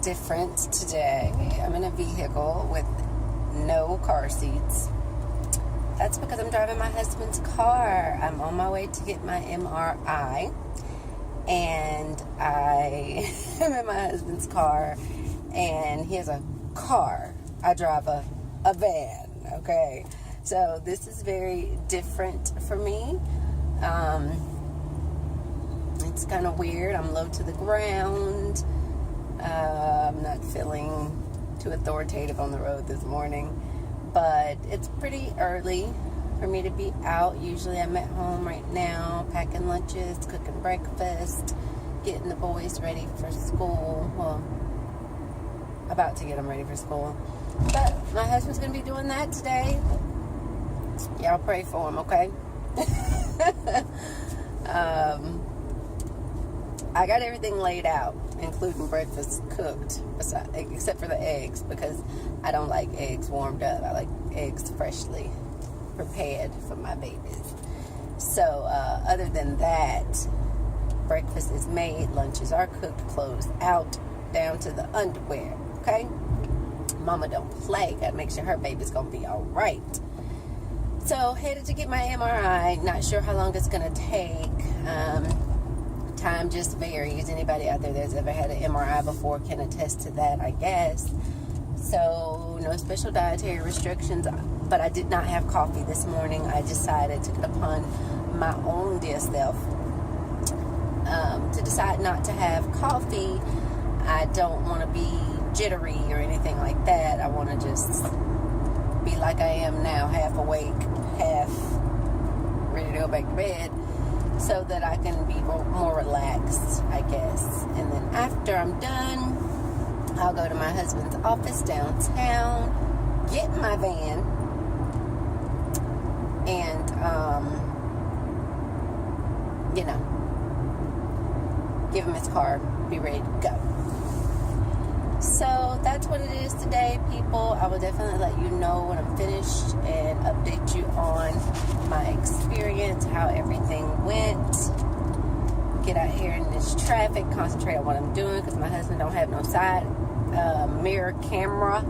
different today. I'm in a vehicle with no car seats. That's because I'm driving my husband's car. I'm on my way to get my MRI, and I am in my husband's car, and he has a car. I drive a van, okay? So this is very different for me. It's kind of weird. I'm low to the ground. I'm not feeling too authoritative on the road this morning, but it's pretty early for me to be out. Usually I'm at home right now, packing lunches, cooking breakfast, getting the boys ready for school. Well, about to get them ready for school. But my husband's going to be doing that today. Y'all pray for him, okay? I got everything laid out, including breakfast cooked, except for the eggs, because I don't like eggs warmed up. I like eggs freshly prepared for my babies. So other than that, breakfast is made, lunches are cooked, clothes out, down to the underwear, okay? Mama don't play. Gotta make sure her baby's gonna be all right. So headed to get my MRI. Not sure how long it's gonna take. Time just varies. Anybody out there that's ever had an MRI before can attest to that, I guess. So no special dietary restrictions, but I did not have coffee this morning. I decided, took it upon my own dear self to decide not to have coffee. I don't want to be jittery or anything like that. I want to just be like I am now, half awake, half ready to go back to bed, so that I can be more relaxed, I guess. And then after I'm done, I'll go to my husband's office downtown, get my van, and, give him his car, be ready to go. So that's what it is today, people. I will definitely let you know when I'm finished and update you on my experience, how everything went. Get out here in this traffic, concentrate on what I'm doing, because my husband don't have no side mirror camera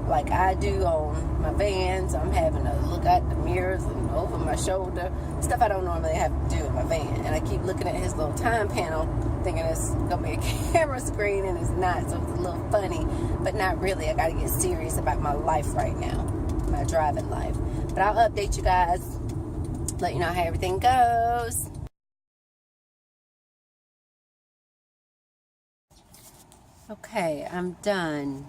like I do on my vans. I'm having to look at the mirrors and over my shoulder, stuff I don't normally have to do in my van. And I keep looking at his little time panel, thinking it's gonna be a camera screen, and it's not. So it's a little funny, but not really. I gotta get serious about my life right now, my driving life. But I'll update you guys, let you know how everything goes. Okay, I'm done.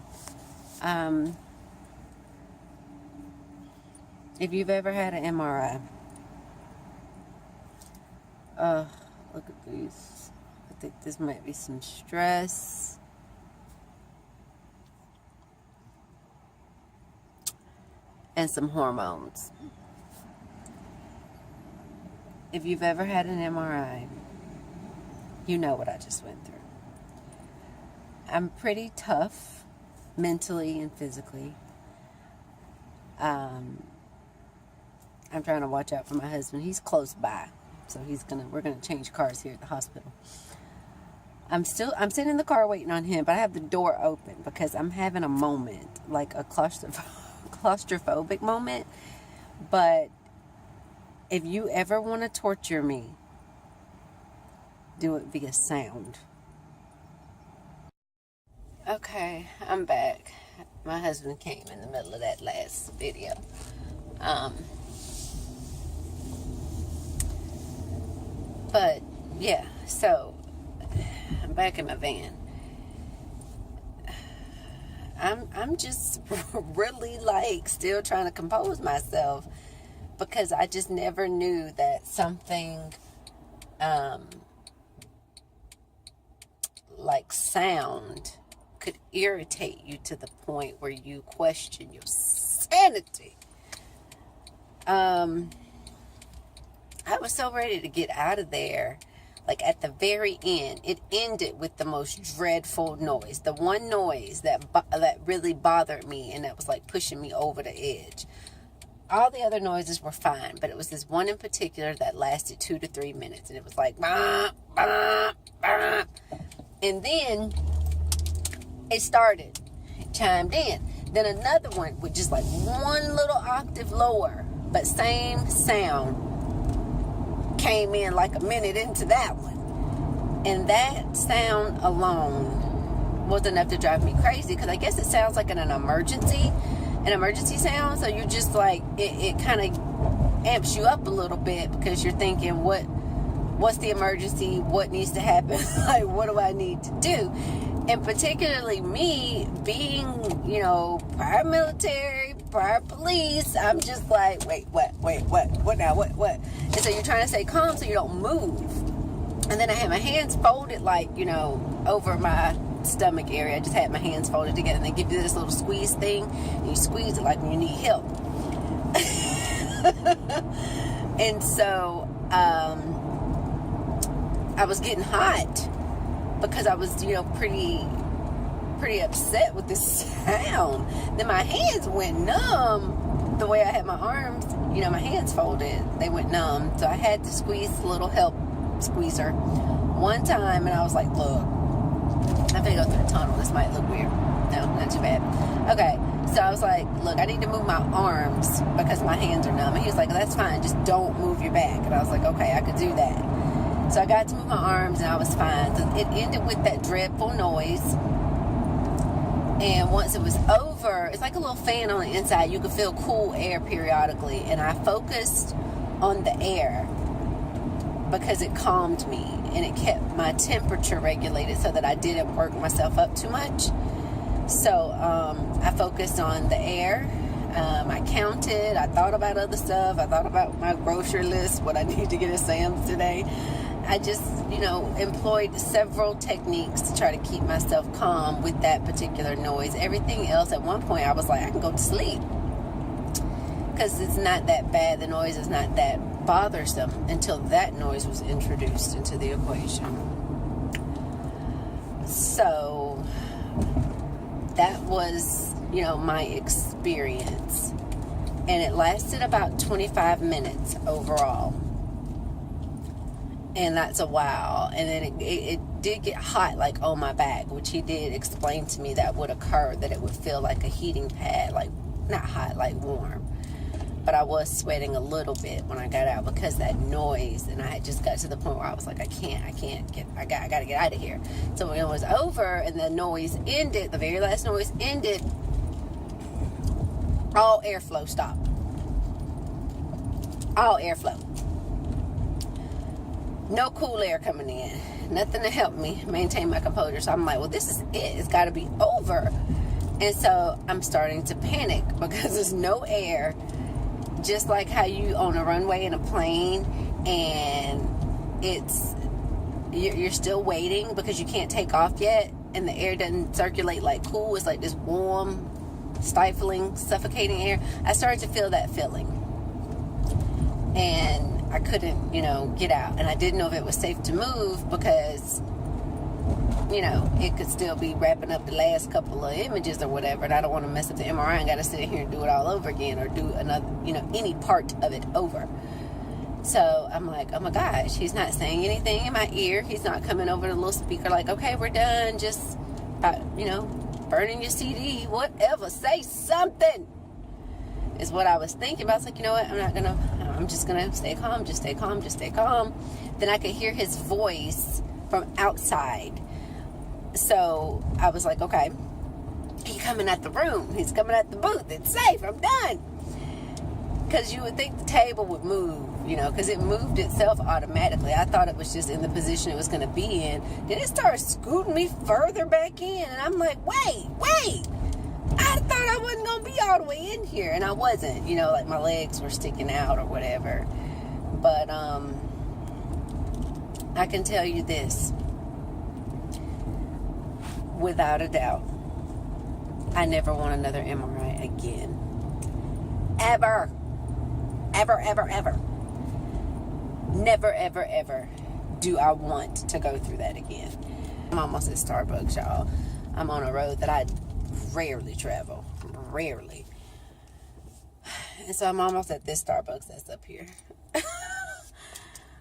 If you've ever had an MRI, look at these. I think this might be some stress. And some hormones. If you've ever had an MRI, you know what I just went through. I'm pretty tough, mentally and physically. I'm trying to watch out for my husband. He's close by, so we're gonna change cars here at the hospital. I'm sitting in the car waiting on him, but I have the door open because I'm having a moment, like a claustrophobic moment. But if you ever want to torture me, do it via sound. Okay, I'm back. My husband came in the middle of that last video. But yeah, so I'm back in my van. I'm just really still trying to compose myself, because I just never knew that something like sound could irritate you to the point where you question your sanity. I was so ready to get out of there. Like at the very end, it ended with the most dreadful noise. The one noise that really bothered me, and that was like pushing me over the edge. All the other noises were fine, but it was this one in particular that lasted 2 to 3 minutes, and it was like, bah, bah, bah. And then it started. It chimed in. Then another one with just like one little octave lower, but same sound, came in like a minute into that one. And that sound alone was enough to drive me crazy, because I guess it sounds like an emergency sound. So you just like, it kind of amps you up a little bit, because you're thinking, what's the emergency? What needs to happen? Like, what do I need to do? And particularly me being, prior military, prior police, I'm just like, wait, what now, what? And so you're trying to stay calm so you don't move. And then I had my hands folded, like, over my stomach area. I just had my hands folded together, and they give you this little squeeze thing, and you squeeze it like when you need help. And so, I was getting hot, because I was, pretty upset with this sound. Then my hands went numb. The way I had my arms, my hands folded, they went numb. So I had to squeeze a little help squeezer one time, and I was like, look, I'm gonna go through the tunnel. This might look weird. No, not too bad. Okay, so I was like, look, I need to move my arms because my hands are numb. And he was like, that's fine, just don't move your back. And I was like, okay, I could do that. So I got to move my arms, and I was fine. So it ended with that dreadful noise. And once it was over, it's like a little fan on the inside. You could feel cool air periodically. And I focused on the air because it calmed me, and it kept my temperature regulated so that I didn't work myself up too much. So I focused on the air. I counted. I thought about other stuff. I thought about my grocery list, what I need to get at Sam's today. I just, employed several techniques to try to keep myself calm with that particular noise. Everything else, at one point, I was like, I can go to sleep, because it's not that bad. The noise is not that bothersome until that noise was introduced into the equation. So that was, my experience. And it lasted about 25 minutes overall. And that's a while. And then it did get hot, like on my back, which he did explain to me that would occur, that it would feel like a heating pad, like not hot, like warm. But I was sweating a little bit when I got out because that noise. And I had just got to the point where I was like, I got to get out of here. So when it was over and the noise ended, the very last noise ended, all airflow stopped. All airflow. No cool air coming in. Nothing to help me maintain my composure. So I'm like, well, this is it. It's got to be over. And so I'm starting to panic because there's no air. Just like how you on a runway in a plane, and you're still waiting because you can't take off yet, and the air doesn't circulate like cool. It's like this warm, stifling, suffocating air. I started to feel that feeling. And I couldn't, get out. And I didn't know if it was safe to move because, it could still be wrapping up the last couple of images or whatever. And I don't want to mess up the MRI and got to sit here and do it all over again, or do another, any part of it over. So I'm like, oh my gosh, he's not saying anything in my ear. He's not coming over the little speaker like, okay, we're done. Just, burning your CD, whatever. Say something. Is what I was thinking about. I was like, you know what, I'm just gonna stay calm, just stay calm. Then I could hear his voice from outside. So I was like, okay, he's coming at the room, he's coming at the booth, it's safe, I'm done. Because you would think the table would move, because it moved itself automatically. I thought it was just in the position it was going to be in. Then it started scooting me further back in, and I'm like, wait, I thought I wasn't going to be all the way in here. And I wasn't, like my legs were sticking out or whatever. But I can tell you this, without a doubt, I never want another MRI again. Ever. Never, ever do I want to go through that again. I'm almost at Starbucks, y'all. I'm on a road that I rarely travel. Rarely. And so I'm almost at this Starbucks that's up here.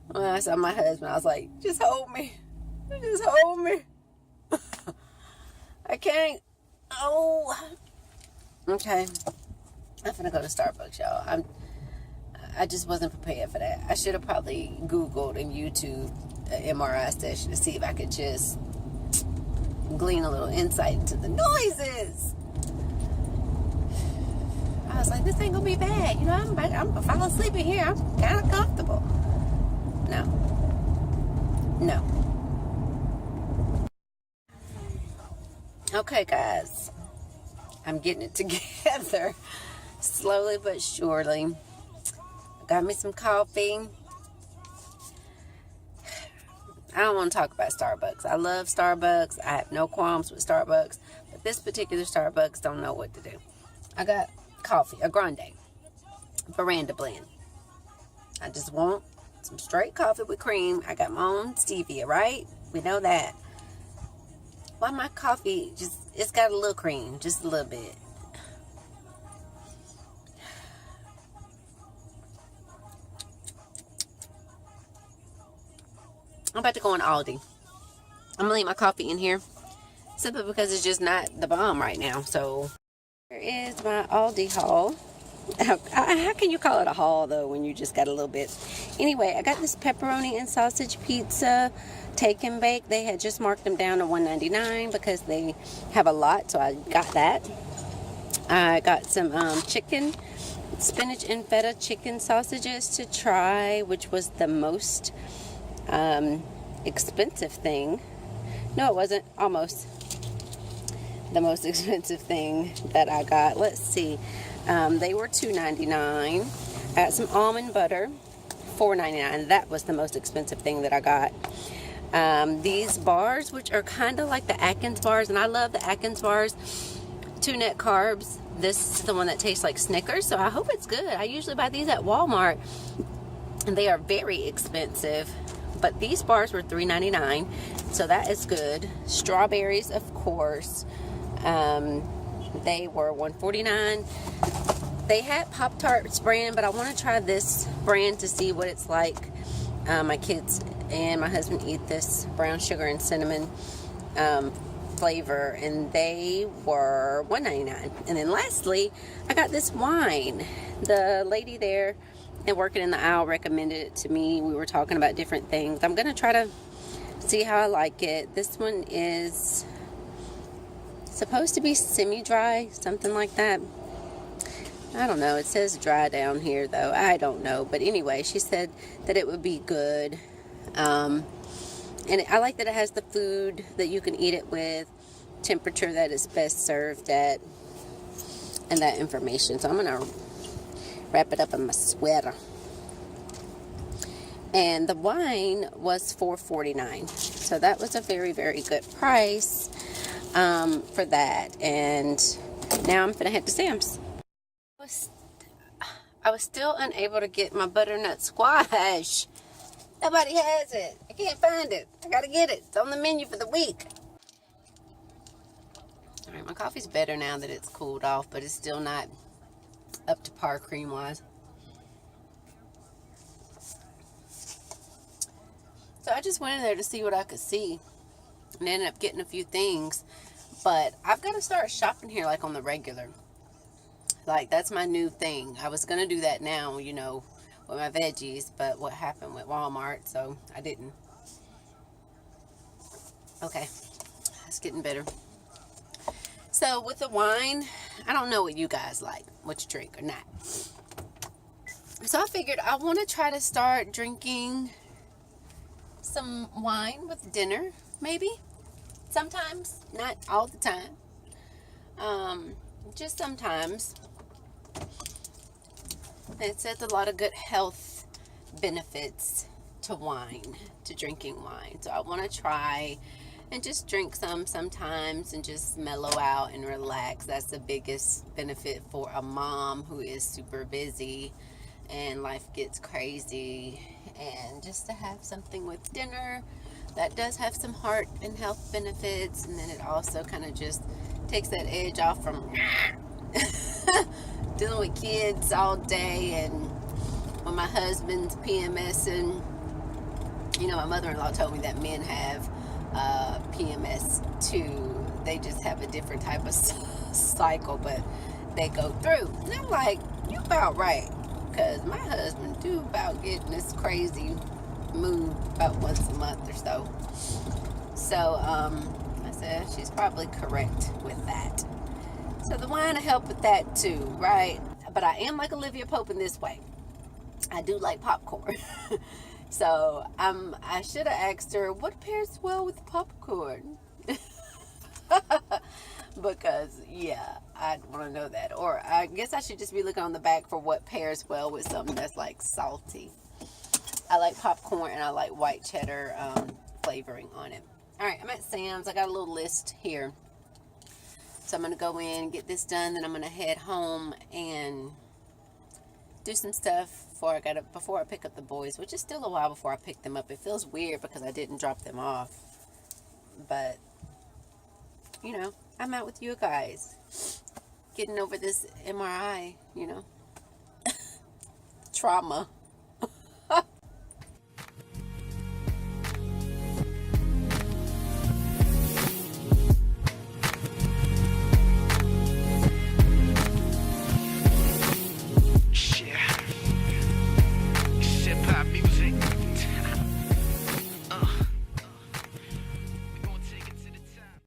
When I saw my husband, I was like, just hold me. Just hold me. I can't. Oh. Okay. I'm gonna go to Starbucks, y'all. I just wasn't prepared for that. I should have probably Googled and YouTubed an MRI session to see if I could just glean a little insight into the noises. I was like, this ain't gonna be bad. You know, I'm gonna fall asleep in here. I'm kind of comfortable. No. Okay, guys. I'm getting it together. Slowly but surely. Got me some coffee. I don't want to talk about Starbucks. I love Starbucks. I have no qualms with Starbucks. But this particular Starbucks don't know what to do. I got coffee, a grande, veranda blend. I just want some straight coffee with cream. I got my own stevia, right? We know that. Why my coffee it's got a little cream, just a little bit. I'm about to go on Aldi. I'm gonna leave my coffee in here simply because it's just not the bomb right now. So here is my Aldi haul. How can you call it a haul though when you just got a little bit? Anyway, I got this pepperoni and sausage pizza, take and bake. They had just marked them down to $1.99 because they have a lot, so I got that. I got some chicken, spinach and feta chicken sausages to try, which was the most expensive thing. No, it wasn't. Almost the most expensive thing that I got. Let's see. They were $2.99. I got some almond butter, $4.99. That was the most expensive thing that I got. These bars, which are kind of like the Atkins bars, and I love the Atkins bars. 2 net carbs. This is the one that tastes like Snickers, so I hope it's good. I usually buy these at Walmart, and they are very expensive. But these bars were $3.99, so that is good. Strawberries, of course. They were $1.49. They had Pop-Tarts brand, but I want to try this brand to see what it's like. My kids and my husband eat this brown sugar and cinnamon flavor, and they were $1.99. And then lastly, I got this wine. The lady there and working in the aisle recommended it to me. We were talking about different things. I'm gonna try to see how I like it. This one is supposed to be semi-dry, something like that. I don't know. It says dry down here though. I don't know. But anyway, she said that it would be good. And I like that it has the food that you can eat it with, temperature that it's best served at, and that information. So I'm gonna wrap it up in my sweater. And the wine was $4.49, so that was a very, very good price for that. And now I'm gonna head to Sam's. I was still unable to get my butternut squash. Nobody has it. I can't find it. I gotta get it. It's on the menu for the week. All right, my coffee's better now that it's cooled off, but it's still not up to par cream wise. So I just went in there to see what I could see and ended up getting a few things, but I've got to start shopping here like on the regular. Like, that's my new thing. I was gonna do that now, you know, with my veggies, but what happened with Walmart, so I didn't. Okay, it's getting better. So with the wine, I don't know what you guys like, what you drink or not. So I figured I want to try to start drinking some wine with dinner, maybe. Sometimes, not all the time. Just sometimes. It says a lot of good health benefits to wine, to drinking wine. So I want to try and just drink some sometimes and just mellow out and relax. That's the biggest benefit for a mom who is super busy and life gets crazy. And just to have something with dinner that does have some heart and health benefits, and then it also kind of just takes that edge off from dealing with kids all day. And when my husband's PMSing, you know, my mother-in-law told me that men have PMS too. they just have a different type of cycle, but they go through. And I'm like, you about right, because my husband do about getting this crazy mood about once a month or so. So I said she's probably correct with that. So the wine will help with that too, right? But I am like Olivia Pope in this way. I do like popcorn. So I should have asked her what pairs well with popcorn. Because yeah, I'd want to know that. Or I guess I should just be looking on the back for what pairs well with something that's like salty. I like popcorn and I like white cheddar flavoring on it. All right, I'm at Sam's. I got a little list here. So I'm going to go in, get this done, then I'm going to head home and do some stuff before I pick up the boys, which is still a while before I pick them up. It feels weird because I didn't drop them off. But, you know, I'm out with you guys. Getting over this MRI, you know, trauma.